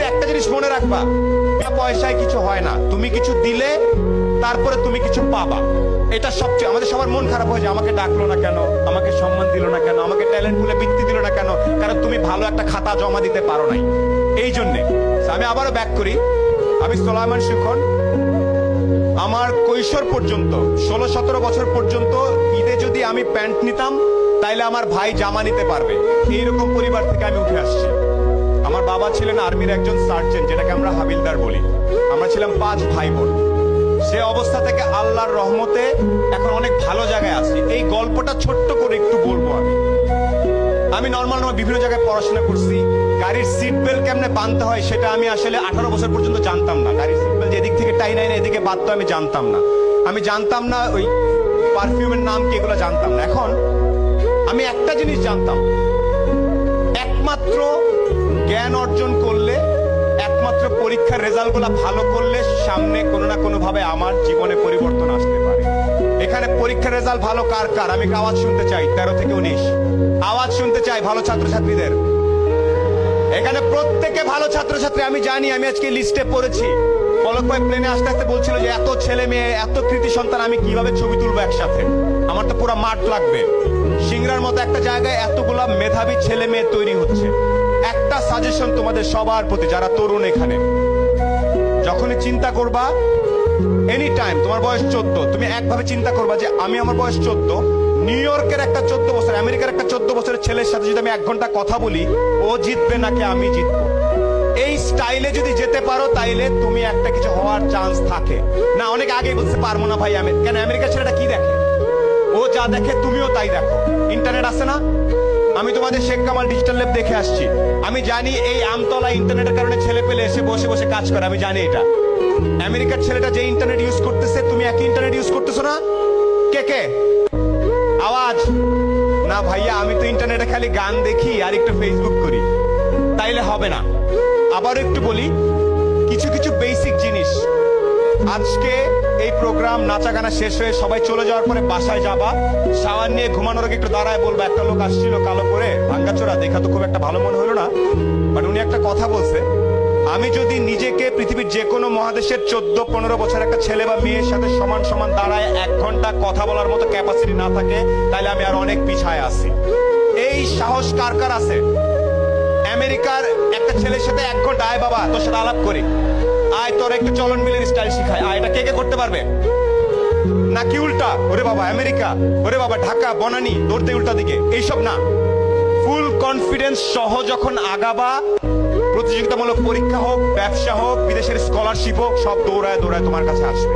কিন্তু একটা জিনিস মনে রাখবা, পয়সায় কিছু হয় না, তুমি কিছু দিলে তারপরে তুমি কিছু পাবা। এটা সবচেয়ে আমাদের সবার মন খারাপ হয়ে যায়, আমাকে ডাকলো না কেন, আমাকে সম্মান দিল না কেন, আমাকে ট্যালেন্ট বলে বৃত্তি দিল না কেন, কারণ তুমি ভালো একটা খাতা জমা দিতে পারো নাই। এই জন্যে আমি আবারও ব্যাক করি, আমি সোলায়মান শিখন। আমার কৈশোর পর্যন্ত 16-17 বছর পর্যন্ত ঈদে যদি আমি প্যান্ট নিতাম তাইলে আমার ভাই জামা নিতে পারবে, এইরকম পরিবার থেকে আমি উঠে আসছি। আমার বাবা ছিলেন আর্মির একজন সার্জেন্ট, যেটাকে আমরা হাবিলদার বলি। আমরা ছিলাম 5 ভাই বোন। সে অবস্থা থেকে আল্লাহর রহমতে এখন অনেক ভালো জায়গায় আছি। এই গল্পটা ছোট্ট করে একটু বলবো। আমি নর্মাল বিভিন্ন জায়গায় পড়াশোনা করছি। গাড়ির সিট বেল্ট কেমনে বাঁধতে হয় সেটা আমি আসলে 18 বছর পর্যন্ত জানতাম না। গাড়ির সিট বেল্ট এদিক থেকে টাই নাই না এদিকে বাঁধতে আমি জানতাম না। আমি জানতাম না ওই পারফিউমের নাম কি, এগুলো জানতাম না। এখন আমি একটা জিনিস জানতাম, একমাত্র জ্ঞান অর্জন করলে, একমাত্র পরীক্ষার রেজাল্ট গুলা ভালো করলে সামনে কোনো না কোনো ভাবে আমার জীবনে পরিবর্তন আসতে পারে। এখানে পরীক্ষার রেজাল্ট ভালো কার কার আমি আওয়াজ শুনতে চাই। 13 থেকে 19 আওয়াজ শুনতে চাই ভালো ছাত্রছাত্রীদের। এখানে প্রত্যেকে ভালো ছাত্রছাত্রী, আমি জানি। আমি আজকে লিস্টে পড়েছি, পলক ভাই প্লেনে আসতে আসতে বলছিল যে এত ছেলে মেয়ে, এত কৃতি সন্তান, আমি কিভাবে ছবি তুলবো একসাথে, আমার তো পুরো মাঠ লাগবে। সিংড়ার মতো একটা জায়গায় এতগুলা মেধাবী ছেলে মেয়ে তৈরি হচ্ছে। একটা সাজেশন তোমাদের সবার প্রতি, যারা তরুণ, এখানে যখনই চিন্তা করবা, এনি টাইম, তোমার বয়স 14, তুমি একভাবে চিন্তা করবা যে আমি, আমার বয়স 14, নিউ ইয়র্কের একটা 14 বছর, আমেরিকার একটা 14 বছরের ছেলের সাথে যদি আমি 1 ঘন্টা কথা বলি, ও জিতবে নাকি আমি জিতবো, এই স্টাইলে যদি যেতে পারো তাইলে তুমি একটা কিছু হওয়ার চান্স থাকে। না, অনেক আগে বলতে পারবো না ভাই আমি, কেন আমেরিকার ছেলেটা কি দেখে, ও যা দেখে তুমিও তাই দেখো। ইন্টারনেট আছে না, আমি তোমাদের শেখ কামাল ডিজিটাল ল্যাব দেখে আসছি। আমি জানি এই আমতলা ইন্টারনেটের কারণে ছেলে পেলে এসে বসে বসে কাজ করে, আমি জানি এটা। আমেরিকার ছেলেটা যে ইন্টারনেট ইউজ করতেছে, তুমি একই ইন্টারনেট ইউজ করতেছো না? কে কে আওয়াজ? না ভাইয়া, আমি তো ইন্টারনেটে খালি গান দেখি আর একটু ফেসবুক করি, তাইলে হবে না। আবারও একটু বলি, কিছু কিছু বেসিক জিনিস। আজকে এই প্রোগ্রাম নাচা গানা শেষ হয়ে সবাই চলে যাওয়ার পরে বাসায় যাবা, শাওয়ার নিয়ে ঘুমানোর আগে একটু দাঁড়ায় বলবা, একটা লোক আসছিল কালো করে, ভাঙ্গাচোরা, দেখা তো খুব একটা ভালো মনে হলো না, বাট উনি একটা কথা বলছে। আমি যদি নিজেকে পৃথিবীর যে কোনো মহাদেশের 14-15 বছর একটা ছেলে বা মেয়ের সাথে সমান সমান দাঁড়ায় 1 ঘন্টা কথা বলার মতো ক্যাপাসিটি না থাকে, তাহলে আমি আর অনেক পিছায় আছি। এই সাহস কার কার আছে? আমেরিকার একটা ছেলের সাথে 1 ঘন্টা, আয় বাবা তোর সাথে আলাপ করি, আয় তোর একটু চলন মিলের স্টাইল শিখায়, আয়, এটা কে কে করতে পারবে? নাকি উল্টা, ওরে বাবা আমেরিকা, ওরে বাবা ঢাকা, বনানী, দৌড়তে উল্টা দিকে, এইসব না। ফুল কনফিডেন্স সহ যখন আগাবা, প্রতিযোগিতামূলক পরীক্ষা হোক, ব্যবসা হোক, বিদেশের স্কলারশিপ হোক, সব দৌড়ায় দৌড়ায় তোমার কাছে আসবে।